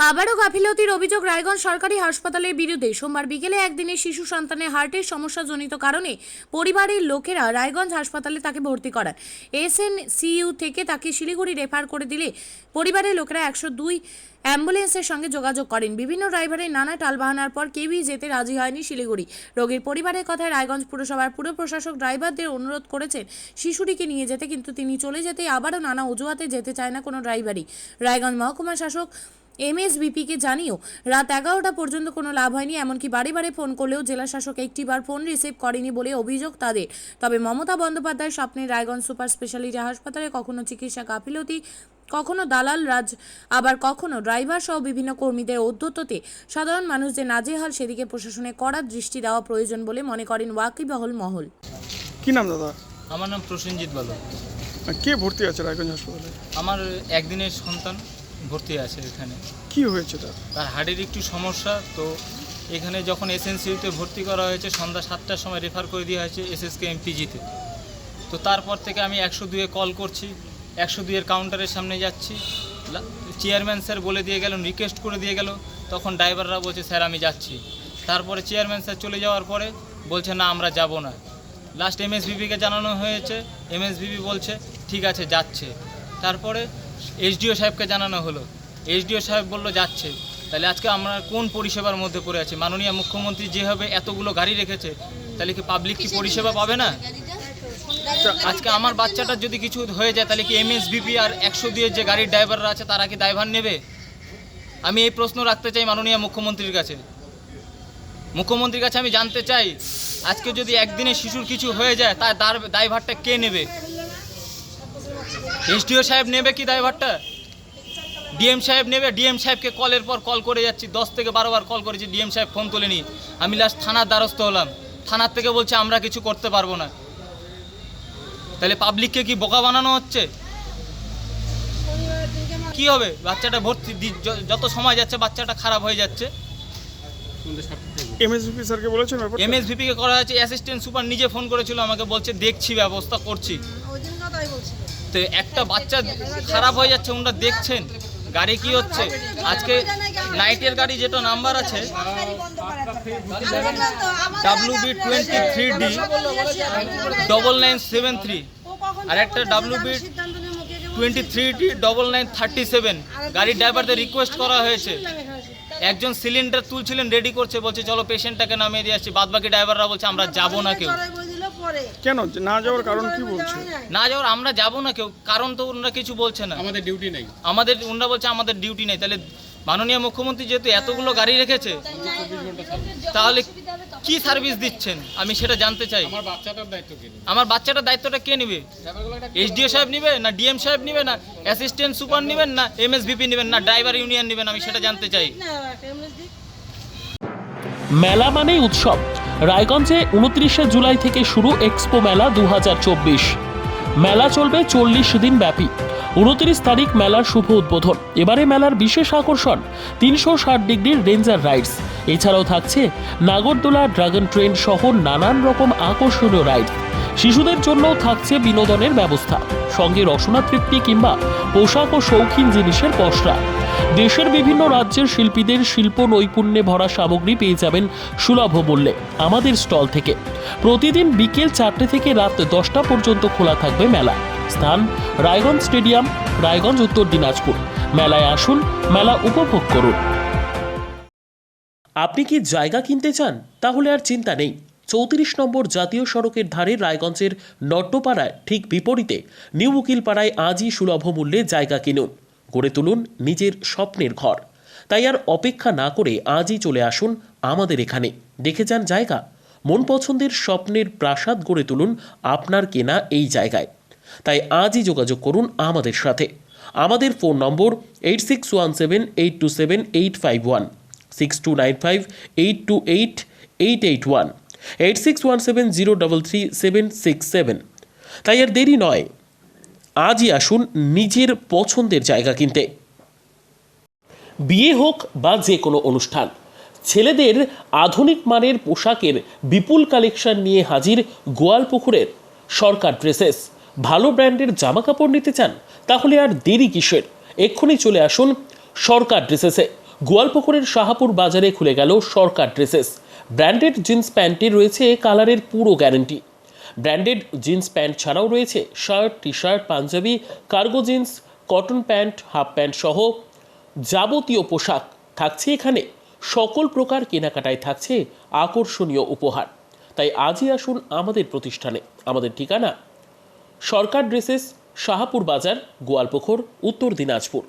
আবারও গাফিলতির অভিযোগ রায়গঞ্জ সরকারি হাসপাতালের বিরুদ্ধে। সোমবার বিকেলে একদিনের শিশু সন্তানের হার্টের সমস্যাজনিত কারণে পরিবারের লোকেরা রায়গঞ্জ হাসপাতালে তাকে ভর্তি করান। এসএনসিইউ থেকে তাকে শিলিগুড়ি রেফার করে দিলে পরিবারের লোকেরা 102 অ্যাম্বুলেন্সের সঙ্গে যোগাযোগ করেন। বিভিন্ন ড্রাইভারের নানা টালবাহানার পর কেউই যেতে রাজি হয়নি শিলিগুড়ি। রোগীর পরিবারের কথায় রায়গঞ্জ পুরসভার পুর প্রশাসক ড্রাইভারদের অনুরোধ করেছেন শিশুটিকে নিয়ে যেতে, কিন্তু তিনি চলে যেতে আবারও নানা অজুহাতে যেতে চায় না কোনো ড্রাইভারই। রায়গঞ্জ মহকুমা শাসক এমএসভিপিকে জানিয়েও রাত 11টা পর্যন্ত কোনো লাভ হয়নি। এমনকি বাড়ি বাড়ি ফোন করলেও জেলা শাসক একটিবার ফোন রিসিভ করেনি বলে অভিযোগ তাদের। তবে মমতা বন্দ্যোপাধ্যায় স্বপ্নের রায়গঞ্জ সুপার স্পেশালিটি হাসপাতালে কখনো চিকিৎসা গাফিলতি, কখনো দালাল রাজ, আবার কখনো ড্রাইভার সহ বিভিন্ন কর্মীদের ঔদ্ধত্যতে সাধারণ মানুষদের নাজেহাল, সেদিকে প্রশাসনের কড়া দৃষ্টি দেওয়া প্রয়োজন বলে মনে করেন ওয়াকিবহল মহল। কি নাম দাদা? আমার নাম প্রসেনজিৎ বালক। কে ভর্তি আছে রায়গঞ্জ হাসপাতালে? আমার একদিনের সন্তান ভর্তি আছে এখানে। কি হয়েছে তার হার্টের একটু সমস্যা, তো এখানে যখন এসএনসিইউতে ভর্তি করা হয়েছে সন্ধ্যা 7টার সময় রেফার করে দেওয়া হয়েছে এসএসকে এমপিজিতে। তো তারপর থেকে আমি 102-এ কল করছি, 102-এর কাউন্টারের সামনে যাচ্ছি, চেয়ারম্যান স্যার বলে দিয়ে গেল, রিকোয়েস্ট করে দিয়ে গেল, তখন ড্রাইভাররা বলছে স্যার আমি যাচ্ছি। তারপরে চেয়ারম্যান স্যার চলে যাওয়ার পরে বলছে না আমরা যাব না। লাস্ট এমএসভিপিকে জানানো হয়েছে, এমএসভিপি বলছে ঠিক আছে যাচ্ছে। তারপরে এসডিও সাহেবকে জানানো হলো, এসডিও সাহেব বলল যাচ্ছে। তাহলে আজকে আমরা কোন পরিষেবার মধ্যে পড়ে আছি? মাননীয় মুখ্যমন্ত্রী যেভাবে এতগুলো গাড়ি রেখেছে, তাহলে কি পাবলিক কি পরিষেবা পাবে না? আজকে আমার বাচ্চাটার যদি কিছু হয়ে যায় তাহলে কি এমএসভিপি আর 102-এর যে গাড়ির ড্রাইভাররা আছে তারা কি দায়ভার নেবে? আমি এই প্রশ্ন রাখতে চাই মাননীয় মুখ্যমন্ত্রীর কাছে। মুখ্যমন্ত্রীর কাছে আমি জানতে চাই, আজকে যদি একদিনে শিশুর কিছু হয়ে যায় তার দায়ভারটা কে নেবে? এসডিও সাহেব নেবে কি দায়ভারটা? ডিএম সাহেব নেবে? ডিএম সাহেবকে কলের পর কল করে যাচ্ছি, 10 থেকে 12 বার কল করেছি, ডিএম সাহেব ফোন তোলেনি। আমি লাস্ট থানার দ্বারস্থ হলাম, থানার থেকে বলছে আমরা কিছু করতে পারবো না। তাহলে পাবলিককে কি বোকা বানানো হচ্ছে? কি হবে? বাচ্চাটা ভর্তি যত সময় যাচ্ছে বাচ্চাটা খারাপ হয়ে যাচ্ছে। এমএসভিপি স্যারকে বলেছেন ব্যাপারটা? এমএসভিপিকে করা হয়েছে, অ্যাসিস্ট্যান্ট সুপার নিজে ফোন করেছিল আমাকে, বলছে দেখছি ব্যবস্থা করছি। তো একটা বাচ্চা খারাপ হয়ে যাচ্ছে, ওনারা দেখছেন গাড়ি কি হচ্ছে। আজকে নাইটের গাড়ি যেটা নাম্বার আছে WB23D 9973 আর একটা WB23D 9937 গাড়ির ড্রাইভারদের রিকোয়েস্ট করা হয়েছে। একজন সিলিন্ডার তুলছিলেন, রেডি করছে, বলছে চলো পেশেন্টটাকে নামিয়ে দিয়ে আসছি। বাদবাকি ড্রাইভাররা বলছে আমরা যাবো না কেউ। কেন না যাওয়ার কারণ কি বলছে? না যাওয়ার আমরা যাবো না কেউ, কারণ তো ওনারা কিছু বলছে না। আমাদের ডিউটি নেই, ওনারা বলছে আমাদের ডিউটি নেই। তাহলে মাননীয় মুখ্যমন্ত্রী যেহেতু এতগুলো গাড়ি রেখেছে, তাহলে কি সার্ভিস দিচ্ছেন আমি সেটা জানতে চাই। আমার বাচ্চাটার দায়িত্ব কে নেবে? আমার বাচ্চাটার দায়িত্বটা কে নেবে? এসডিও সাহেব নেবে, না ডিএম সাহেব নেবে, না অ্যাসিস্ট্যান্ট সুপার নেবেন, না এমএসভিপি নেবেন, না ড্রাইভার ইউনিয়ন নেবেন? আমি সেটা জানতে চাই। মেলা মানেই উৎসব। রায়গঞ্জে 29শে জুলাই থেকে শুরু এক্সপো মেলা 2024। মেলা চলবে 40 দিন ব্যাপী। 29 তারিখ মেলার শুভ উদ্বোধন। এবারে মেলার বিশেষ আকর্ষণ 360 ডিগ্রির রেঞ্জার রাইডস। এছাড়াও থাকছে নাগরদোলা, ড্রাগন ট্রেন সহ নানান রকম আকর্ষণীয় রাইড। শিশুদের জন্যও থাকছে বিনোদনের ব্যবস্থা, সঙ্গে রসনা তৃপ্তি কিংবা পোশাক ও শৌখিন জিনিসের পসরা। দেশের বিভিন্ন রাজ্যের শিল্পীদের শিল্প নৈপুণ্যে ভরা সামগ্রী পেয়ে যাবেন সুলভ মূল্যে আমাদের স্টল থেকে। প্রতিদিন বিকেল 4টে থেকে রাত 10টা পর্যন্ত খোলা থাকবে মেলা। স্থান রায়গঞ্জ স্টেডিয়াম, রায়গঞ্জ, উত্তর দিনাজপুর। মেলায় আসুন, মেলা উপভোগ করুন। আপনি কি জায়গা কিনতে চান? তাহলে আর চিন্তা নেই। 34 নম্বর জাতীয় সড়কের ধারে রায়গঞ্জের নট্টপাড়ায় ঠিক বিপরীতে নিউ উকিলপাড়ায় আজই সুলভ মূল্যে জায়গা কিনুন, গড়ে তুলুন নিজের স্বপ্নের ঘর। তাই আর অপেক্ষা না করে আজই চলে আসুন আমাদের এখানে, দেখে যান জায়গা। মন পছন্দের স্বপ্নের প্রাসাদ গড়ে তুলুন আপনার কেনা এই জায়গায়। তাই আজই যোগাযোগ করুন আমাদের সাথে। আমাদের ফোন নম্বর 8617827851, 6295828881, 8617033767। তাই আর দেরি নয়, আজই আসুন নিজের পছন্দের জায়গা কিনতে। বিয়ে হোক বা যে কোনো অনুষ্ঠান, ছেলেদের আধুনিক মানের পোশাকের বিপুল কালেকশন নিয়ে হাজির গোয়ালপুকুরের সরকার ড্রেসেস। ভালো ব্র্যান্ডের জামা কাপড় নিতে চান? তাহলে আর দেরি কিসের? এক্ষুনি চলে আসুন সরকার ড্রেসেসে। গোয়ালপুকুরের শাহাপুর বাজারে খুলে গেল সরকার ড্রেসেস। ব্র্যান্ডেড জিন্স প্যান্টে রয়েছে কালারের পুরো গ্যারান্টি। ব্র্যান্ডেড জিন্স প্যান্ট ছাড়াও রয়েছে shirt, T shirt, panjabi, cargo jeans, cotton pant, half pant সহ যাবতীয় পোশাক থাকছে এখানে। সকল প্রকার কেনাকাটায় থাকছে আকর্ষণীয় উপহার। তাই আজই আসুন আমাদের প্রতিষ্ঠানে। আমাদের ঠিকানা সরকার ড্রেসেস, শাহাপুর বাজার, গোয়ালপুকুর, উত্তর দিনাজপুর।